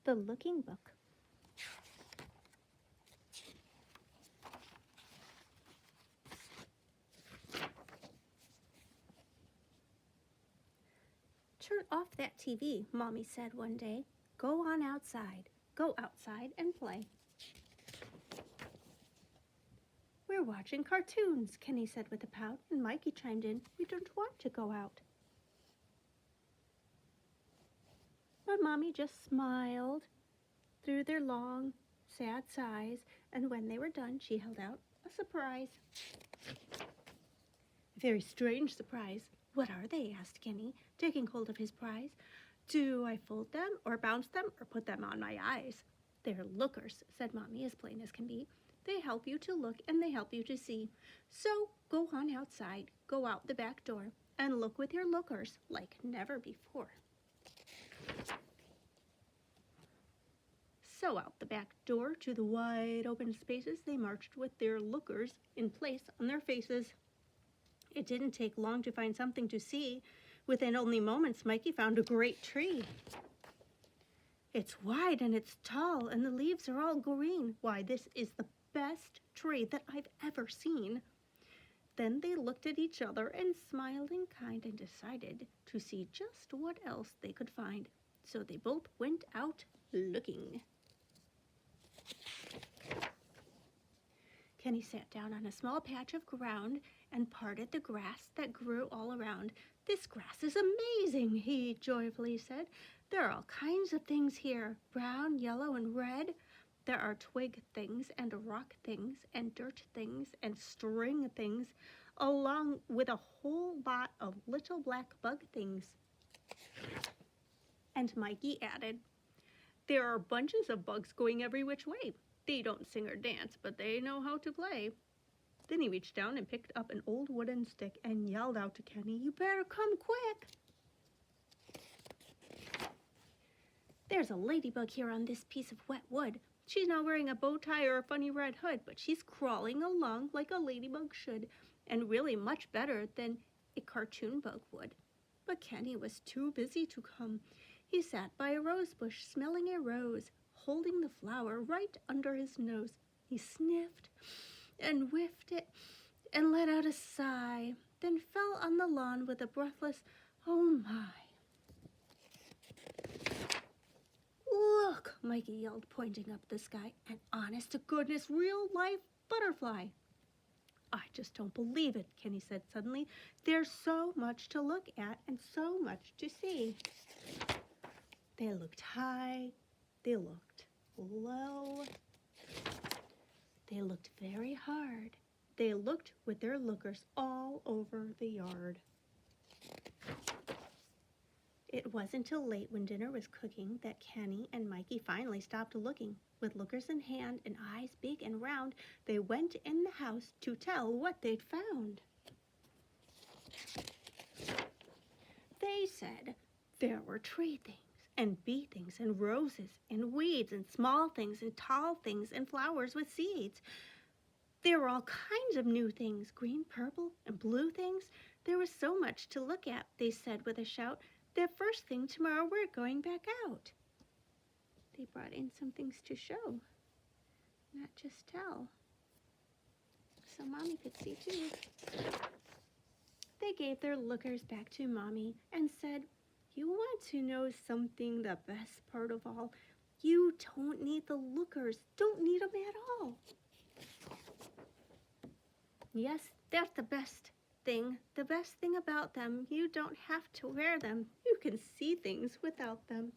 The Looking Book. Turn off that TV, Mommy said one day. Go on outside. Go outside and play. We're watching cartoons, Kenny said with a pout, and Mikey chimed in, we don't want to go out. But Mommy just smiled through their long, sad sighs, and when they were done, she held out a surprise. A very strange surprise. What are they? Asked Kenny, taking hold of his prize. Do I fold them or bounce them or put them on my eyes? They're lookers, said Mommy, as plain as can be. They help you to look and they help you to see. So go on outside, go out the back door, and look with your lookers like never before. So out the back door to the wide open spaces they marched with their lookers in place on their faces. It didn't take long to find something to see. Within only moments, Mikey found a great tree. It's wide and it's tall and the leaves are all green. Why, this is the best tree that I've ever seen. Then they looked at each other and smiled in kind and decided to see just what else they could find. So they both went out looking. Kenny sat down on a small patch of ground and parted the grass that grew all around. This grass is amazing, he joyfully said. There are all kinds of things here, brown, yellow, and red. There are twig things and rock things and dirt things and string things, along with a whole lot of little black bug things. And Mikey added, there are bunches of bugs going every which way. They don't sing or dance, but they know how to play. Then he reached down and picked up an old wooden stick and yelled out to Kenny, you better come quick. There's a ladybug here on this piece of wet wood. She's not wearing a bow tie or a funny red hood, but she's crawling along like a ladybug should, and really much better than a cartoon bug would. But Kenny was too busy to come. He sat by a rose bush, smelling a rose, holding the flower right under his nose. He sniffed and whiffed it and let out a sigh, then fell on the lawn with a breathless, oh my. Look, Mikey yelled, pointing up the sky, an honest to goodness, real life butterfly. I just don't believe it, Kenny said suddenly. There's so much to look at and so much to see. They looked high, they looked low, they looked very hard. They looked with their lookers all over the yard. It wasn't until late when dinner was cooking that Kenny and Mikey finally stopped looking. With lookers in hand and eyes big and round, they went in the house to tell what they'd found. They said there were tree things and bee things and roses and weeds and small things and tall things and flowers with seeds. There were all kinds of new things, green, purple, and blue things. There was so much to look at, they said with a shout. The first thing tomorrow we're going back out. They brought in some things to show, not just tell, so Mommy could see too. They gave their lookers back to Mommy and said, you want to know something, the best part of all? You don't need the lookers, don't need them at all. Yes, that's the best thing. The best thing about them, you don't have to wear them. You can see things without them.